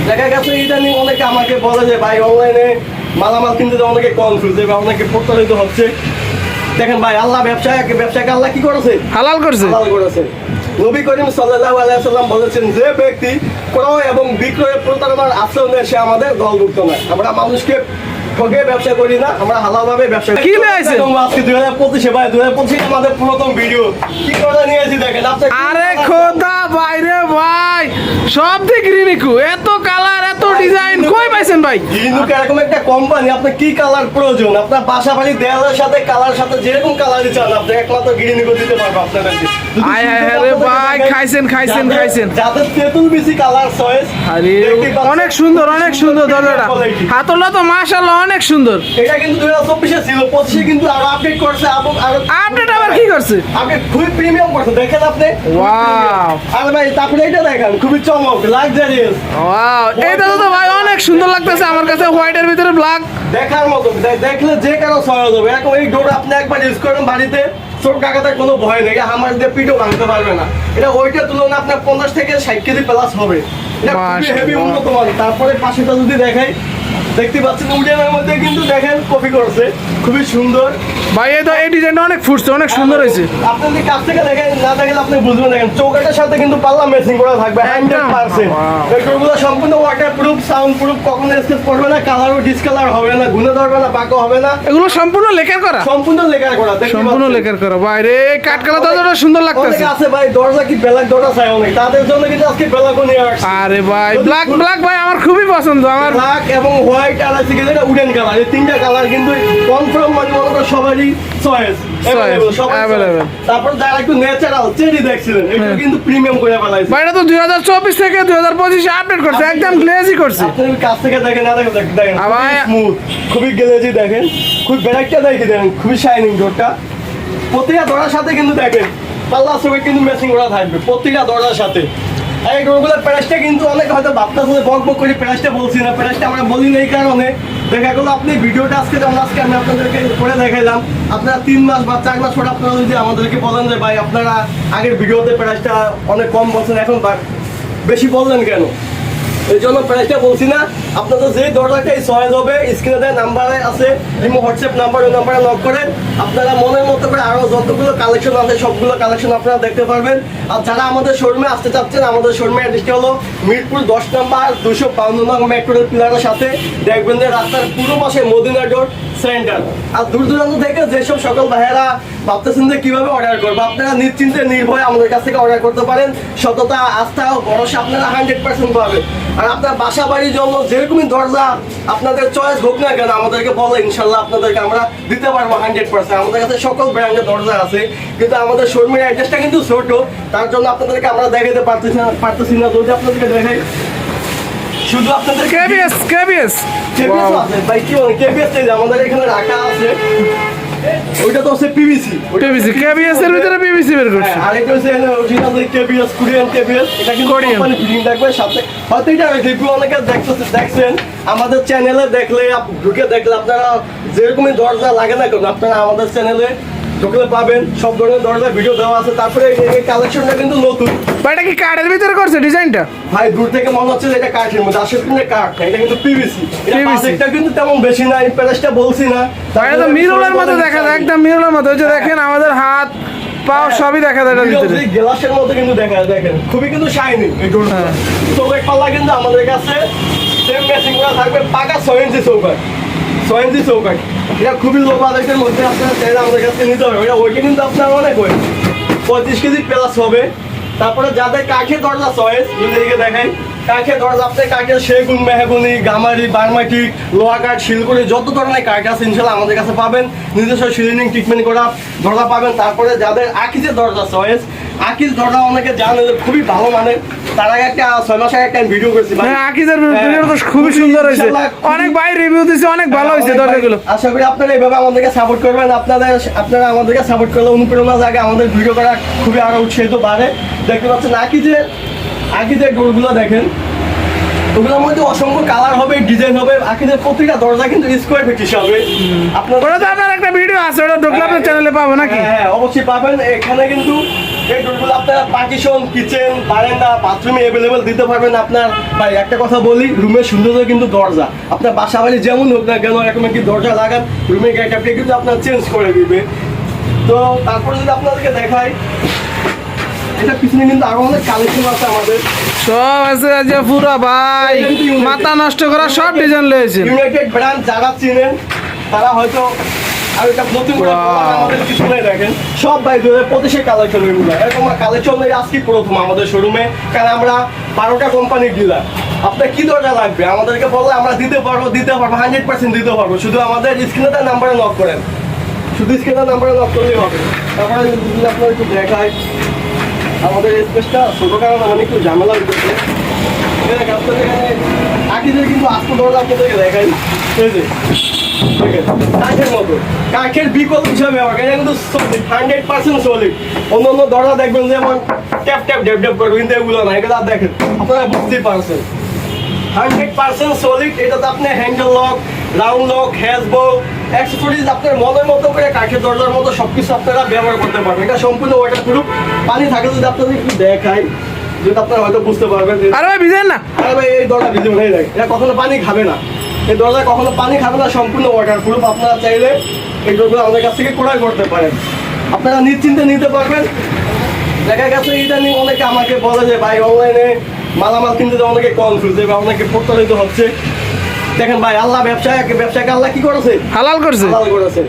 দেখা গেছে এটা নিয়ে অনেকে আমাকে বলে যে ভাই অনলাইনে মালামাল কিনতে অনেকে কনফিউজ বা অনেকে প্রতারিত হচ্ছে। দেখেন ভাই, আল্লাহ ব্যবসাকে আল্লাহ কি করেছে? হালাল করছে। হালাল করেছে। নবী করিম সাল্লাল্লাহু আলাইহি ওয়াসাল্লাম বলেছেন, যে ব্যক্তি ক্রয় এবং বিক্রয়ে প্রতারণার আশ্রয় নেয় সে আমাদের দলভুক্ত নয়। আমরা মানুষকে ঠকে ব্যবসা করি না, আমরা হালালভাবে ব্যবসা করি। কি নিয়েছে আজকে 2025 ভাই, 2025 আমাদের প্রথম ভিডিও কি করে নিয়েছি দেখেন। আরে খোদা ভাই রে ভাই, সব দিক রিনিকু, এত কালার এত ডিজাইন কই পাইছেন ভাই? রিনুক এরকম একটা কোম্পানি, আপনার কি কালার প্রয়োজন, আপনার বাসা বাড়ি দেওয়ালের সাথে কালার সাথে যেরকম কালারই চান আপনি একমাত্র গিরিনিকো দিতে পারবো আপনাদেরকে। আয় আয় রে ভাই, খাইছেন যাদের তেঁতুল বিচি কালার চয়েস। আরে অনেক সুন্দর দরজাটা, হাতলটা তো মাশাআল্লাহ অনেক সুন্দর। এটা কিন্তু 2024 ছিল, 25 কিন্তু আরো আপডেট করছে। আপডেট আবার কি করছে? আপনি খুবই প্রিমিয়াম করছে, দেখেন আপনি। ওয়াও, আরে ভাই তারপরে এটা দেখেন, খুবই চমক, লাক্সারিয়াস। ওয়াও, এটা তো ভাই অনেক সুন্দর লাগতেছে আমার কাছে, হোয়াইটের ভিতরে ব্ল্যাক দেখার মতো, দেখলে যে কারো সহজ হবে। এখন এই ডোর আপনি একবার ইউজ করেন বাড়িতে, চোখ কাকাতার কোনো ভয় নেই, আমার দিয়ে পিঠও ভাঙতে পারবে না। এটা ওইটার তুলনায় আপনার 50 থেকে 60 কেজি প্লাস হবে। এটা খুবই হেভি উন্নত মানের। তারপরে পাশেটা যদি দেখাই, দেখতে পাচ্ছেন উডেনের মধ্যে কিন্তু দেখেন কপি করছে, খুবই সুন্দর ভাই। এই ডিজাইনটা অনেক ফুটছে, অনেক সুন্দর হয়েছে। আপনি যদি কাছ থেকে দেখেন, না দেখেন আপনি বুঝবেন। দেখেন চৌকাটার সাথে কিন্তু পাল্লা ম্যাচিং করা থাকবে 100%। এই ডোরগুলো সম্পূর্ণ ওয়াটারপ্রুফ, সাউন্ড প্রুফ, কখনো স্কেচ করবে না, কালারও ডিসকালার হবে না, গুনে ধরবে না, বাঁকা হবে না। এগুলো সম্পূর্ণ লেকার করা, সম্পূর্ণ লেকার করা, সম্পূর্ণ লেকার করা। ভাই রে, কাট কালার দরজাটা সুন্দর লাগতেছে। অনেক আছে ভাই দরজা কি ব্ল্যাক দরজা চাই অনেক, তাদের জন্য কিন্তু আজকে ব্ল্যাকও নিয়ে আসছে। আরে ভাই ব্ল্যাক ভাই আমার খুবই পছন্দ। আমার ব্ল্যাক এবং হোয়াইট আর আছে কিন্তু উডেন কালার, এই তিনটা কালার কিন্তু কনফার্ম মানে মনে করো সবারই চয়েস অ্যাভেলেবল। তারপর যারা একটু ন্যাচারাল চেরি দেখছিলেন, এটা কিন্তু প্রিমিয়াম করে ফেলাইছে ভাই। এটা তো 2024 থেকে 2025 আপডেট করছে, একদম গ্লেজি করছে। আপনি কাছ থেকে দেখেন, না দেখেন আবার স্মুথ, খুবই গ্লেজি দেখেন, খুব ব্যারাকটা দেখেন, খুবই শাইনিং ডোরটা। প্রতিটা দরজার সাথে কিন্তু দেখেন পাল্লা সবে কিন্তু ম্যাচিং করা থাকবে প্রতিটা দরজার সাথে। এই ডোরগুলোর প্রাইসটা কিন্তু অনেক হয়তো ভাবতেছে বক করে প্রাইসটা বলছি না, প্রাইসটা আমরা বলি না এই কারণে দেখা গেলো আপনি ভিডিওটা আজকে যেমন আজকে আমি আপনাদেরকে করে দেখাইলাম, আপনারা 3 মাস বা 4 মাস পরে আপনারা যদি আমাদেরকে বলেন যে ভাই আপনারা আগের ভিডিওতে প্রাইসটা অনেক কম বলছেন, এখন বেশি বললেন কেন, এই জন্য প্রাইসটা বলছি না। আপনাদের যে দরজাটাই চয়েস হবে, স্ক্রিনে দেওয়া নাম্বারে আছে, ইমো হোয়াটসঅ্যাপ নাম্বার, ওই নাম্বারে লক করেন। আপনারা মনের মতো করে আরও যতগুলো কালেকশন আছে সবগুলো কালেকশন আপনারা দেখতে পারবেন। আর যারা আমাদের শোরুমে আসতে চাচ্ছেন, আমাদের শোরুমের অ্যাড্রেসটা হলো মিরপুর 10 নম্বর 252 নং মেট্রোরেল পিলারের সাথে। দেখবেন যে রাস্তার পুরো পাশে মদিনা রোড সেন্টার। আর দূর দূরান্ত থেকে যেসব সকল ভাইয়েরা ভাবতেছেন যে কীভাবে অর্ডার করবো, আপনারা নিশ্চিন্তে নির্ভয়ে আমাদের কাছ থেকে অর্ডার করতে পারেন। সততা, আস্থা ও ভরসা আপনারা 100% পাবেন। আর আপনার বাসা বাড়ির জন্য যেরকমই দরজা আপনাদের চয়েস হোক না কেন, আমাদেরকে বলে ইনশাল্লাহ আপনাদেরকে আমরা দিতে পারবো 100%। আমাদের কাছে সকল ব্র্যান্ডের দরজা আছে, কিন্তু আমাদের শোরুমের অ্যাড্রেসটা কিন্তু ছোট, তার জন্য আপনাদেরকে আমরা দেখাতে পারতেছি না। যদি আপনাদেরকে দেখাই, শুধু আপনাদের কেবিএস আছে ভাই, কি বলেন কেবিএস আমাদের এখানে রাখা আছে। ওইটা তো হচ্ছে পিভিসি, কেবিএস এর ভিতরে পিভিসি বের করছে। আর এটা হচ্ছে অরিজিনাল কেবিএস, কোরিয়ান কেবিএস। এটা কিন্তু কোম্পানি ফিটিং থাকবে সাথে। হয়তো এটা রিভিউ অনেকে দেখছেন আমাদের চ্যানেলে, ঢুকে দেখলে আপনারা যেরকমই দরজা লাগে না কেন আপনারা আমাদের চ্যানেলে ঢুকলে পাবেন, সব ধরনের দরজা ভিডিও দেওয়া আছে। তারপরে এই কালেকশনটা কিন্তু নতুন ভাই। এটা কি কাঠের ভিতরে করছে ডিজাইনটা? ভাই দূর থেকে মনে হচ্ছে যে এটা কাঠের মধ্যে, আসলে কিন্তু কাঠ না, এটা কিন্তু পিভিসি। এটা কিন্তু তেমন বেশি না, এই প্রাইসটা বলছি না। এটা তো মিররের মতো দেখা যায়, একদম মিররের মতো। ওই যে দেখেন আমাদের হাত পা সবই দেখা যায় এটার ভিতরে, গ্লাসের মতো কিন্তু দেখা যায়। দেখেন খুবই কিন্তু শাইনি এই ডোরটা। চৌকাট পাল্লা কিন্তু আমাদের কাছে সেম ম্যাচিং করা থাকবে, পাকা 6 ইঞ্চি চৌকাট, 6 ইঞ্চি চৌকাট। এটা খুবই লো বাজেটের মধ্যে আপনারা চাইলে আমাদের কাছে নিতে হবে। ওইটা কিন্তু আপনার অনেক ওয়েট 35 কেজি প্লাস হবে। তারপরে যাদের কাঠের দরজা চয়েস, যদি এদিকে দেখাই, কাঠের দরজা আপনার কাঠের সেগুন, মেহগুনি, গামারি, বার্মাটিক, লোহা কাঠ, শিলগুড়ি, যত ধরনের কাঠ আছে ইনশাল্লাহ আমাদের কাছে পাবেন। নিজস্ব সিলিং ট্রিটমেন্ট করা দরজা পাবেন। তারপরে যাদের আকিজের দরজা চয়েস, আকিজ দরজা অনেকে জানে খুবই ভালো মানের। তার আগে একটা 6 মাস আগে একটা ভিডিও করেছি, আকিজের ভিডিও তো খুবই সুন্দর হয়েছে, অনেক ভাই রিভিউ দিয়েছে, অনেক ভালো হয়েছে দরজাগুলো। আশা করি আপনারা এইভাবে আমাদেরকে সাপোর্ট করবেন। আপনারা আমাদেরকে সাপোর্ট করলে অনুপ্রেরণা জাগে, আমাদের ভিডিও করা খুবই আরো উৎসাহিত বাড়ে। দেখতে পাচ্ছেন আকিজের ডোরগুলো দেখেন, ওগুলোর মধ্যে অসংখ্য কালার হবে, ডিজাইন হবে। আকিজের প্রতিটা দরজা কিন্তু স্কোয়ার ফিট হিসাবে। আপনার একটা ভিডিও আছে, ওটা ঢুকলে আপনার চ্যানেলে পাবো নাকি? হ্যাঁ অবশ্যই পাবেন। এখানে কিন্তু এই ডোরগুলো আপনারা পার্টিশন, কিচেন, বারান্দা, বাথরুমে অ্যাভেলেবেল দিতে পারবেন। আপনার ভাই একটা কথা বলি, রুমের সৌন্দর্য কিন্তু দরজা। আপনার বাসা বাড়ি যেমন হোক না কেন, এরকম একটি দরজা লাগান, রুমের গেটআপটা কিন্তু আপনার চেঞ্জ করে দিবে। তো তারপরে যদি আপনাদেরকে দেখাই, এটা পিছনে কিন্তু আরো অনেক কালেকশন আছে আমাদের। সব আছে যে পুরা ভাই মাথা নষ্ট করা সব ডিজাইন লয়েছে। ইউনাইটেড ব্র্যান্ড যারা চিনেন তারা হয়তো আর এটা নতুন করে আমাদের পিছনে দেখেন সব ভাই 2025 কালেকশন, এগুলো এরকম কালেকশন আজকে প্রথম আমাদের শোরুমে। কারণ আমরা 12টা কোম্পানির ডিলার। আপনার কি দরজা লাগবে আমাদেরকে বললে আমরা দিতে পারবো 100% দিতে পারবো। শুধু আমাদের স্ক্রিনে নাম্বারে নক করেন, শুধু স্ক্রিনে নাম্বারে নক করলেই হবে। তারপরে যদি আপনার একটু দেখায় আমাদের স্পেসটা ছোট কারণে মানে একটু ঝামেলা হচ্ছে। কাকিদের কিন্তু আস্ত দরজা আপনাদেরকে দেখাই, এই যে কাঠের মতো, কাঠের বিকল্প হিসাবে আমার এটা কিন্তু 100% সলিড। অন্য অন্য দরজা দেখবেন যেমন ট্যাপ ট্যাপ ড্যাপ ড্যাপ করবে, কিন্তু এগুলো না, এগুলো দেখেন আপনারা বুঝতেই পারছেন 100% সলিড। এটাতে আপনি হ্যান্ডেল লক, রাউন্ড লক, হ্যাজবো, অ্যাক্সেসরিজ আপনার মনের মতো করে কাঠের দরজার মতো সবকিছু আপনারা ব্যবহার করতে পারবেন। এটা সম্পূর্ণ ওয়াটারপ্রুফ। পানি থাকে যদি আপনাদের একটু দেখাই, যেটা আপনারা হয়তো বুঝতে পারবেন। আরে ভাই ভিজেন না, আরে ভাই এই দরজা ভিজে হয়ে যায়, এটা কখনো পানি খাবে না। এই দরজা কখনো পানি খাবে না, সম্পূর্ণ ওয়াটারপ্রুফ। আপনারা চাইলে এই ডোরগুলো আমাদের কাছ থেকে ক্রয় করতে পারেন, আপনারা নিশ্চিন্তে নিতে পারবেন। দেখা গেছে এটা নিয়ে অনেকে আমাকে বলে যে ভাই অনলাইনে মালামাল কিনতে অনেকে কনফিউজ বা অনেকে প্রতারিত হচ্ছে। দেখেন ভাই, আল্লাহ ব্যবসাকে আল্লাহ কি করেছে? হালাল করছে। হালাল করেছে।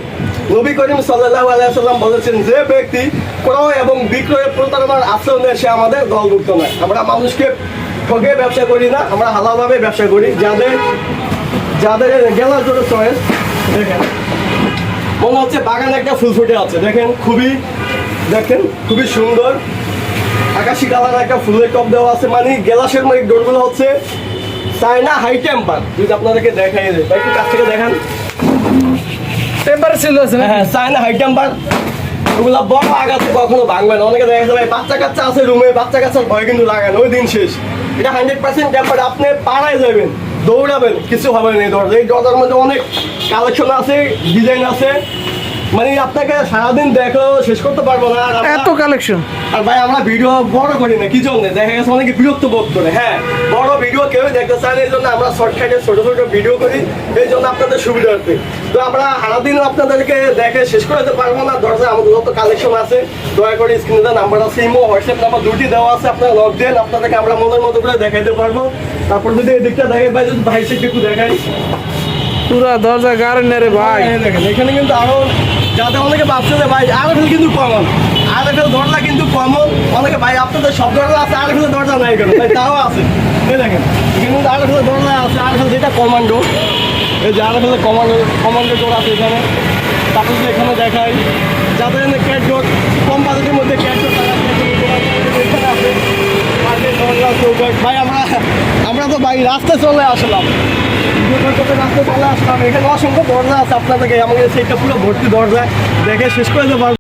নবী করিম সাল্লাল্লাহু আলাইহি ওয়াসাল্লাম বলেছেন, যে ব্যক্তি ক্রয় এবং বিক্রয়ে প্রতারণার আচরণে সে আমাদের দলভুক্ত নয়। আমরা মানুষকে ঠকে ব্যবসা করি না, আমরা হালালভাবে ব্যবসা করি। যাদের গেলার জন্য চয়েস, দেখেন মনে হচ্ছে বাগানে একটা ফুল ফুটে আছে। দেখেন খুবই সুন্দর আকাশি কালার একটা ফুলের টপ দেওয়া আছে। মানে গ্লাসের মানে ডোরগুলো হচ্ছে চায়না হাই টেম্পার। যদি আপনাদেরকে দেখাই দেয়, একটু কাছ থেকে দেখান, টেম্পারেচার ছিল আছে না? হ্যাঁ চায়না হাই টেম্পার। ওগুলা বড় আগাতে কখনো ভাঙবে না। অনেকে দেখা যাবে বাচ্চা কাচ্চা আছে রুমে, বাচ্চা কাচ্চার ভয় কিন্তু লাগানো, ওই দিন শেষ। এটা 100% টেম্পার। আপনি পাড়ায় যাবেন, দৌড়াবেন, কিছু হবে না। এই দরজা, এই দরজার মধ্যে অনেক কালেকশন আছে, ডিজাইন আছে, মানে আপনাকে সারাদিন দেখো শেষ করতে পারবো না। এত কালেকশন। আর ভাই আমরা ভিডিও বড় করি না, কি জন্য দেখা গেছে অনেকে বিরক্ত বোধ করে। হ্যাঁ, বড় ভিডিও কেউ দেখতে চায় না, এই জন্য আমরা শর্টকাটে ছোট ছোট ভিডিও করি, এই জন্য আপনাদের সুবিধার্থে। তো আমরা সারাদিন আপনাদেরকে দেখে শেষ করতে পারবো না। দরজা আমাদের যত কালেকশন আছে, দয়া করে স্ক্রিনে নাম্বার আছে, ইমো হোয়াটসঅ্যাপ নাম্বার দুটি দেওয়া আছে, আপনারা লগ দেন, আপনাদেরকে আমরা মনের মতো করে দেখাইতে পারবো। তারপর যদি এই দিকটা দেখে ভাই, যদি ভাই সেটা একটু দেখাই, পুরা দরজা গাড়েন রে ভাই। দেখেন এখানে কিন্তু আরো যাদের অনেকে ভাবছে যে ভাই আরএফএল কিন্তু কমন, আরএফএল দরজা কিন্তু কমন। অনেকে ভাই আপনাদের সব দরজা আছে, আরএফএল দরজা নাই কেন? ভাই তাও আছে, এই দেখেন এখানে কিন্তু আরএফএল দরজা আছে। আরএফএল যেটা কমান্ডো, এই যে আরএফএল কমান্ডো ডোর আছে এখানে। তারপর যদি এখানে দেখাই, যাদের ক্যাট ডোর কম বাজেটের মধ্যে ক্যাট ডোর তারা এখানে আছে। দরজা চৌকাঠ ভাই, আমরা তো ভাই রাস্তায় চলে আসলাম, রাস্তায় চলে আসলাম। এখানে অসংখ্য দরজা আছে, আপনাদেরকে আমাদের সেইটা পুরো ভর্তি দরজা দেখে শেষ করে দেবো।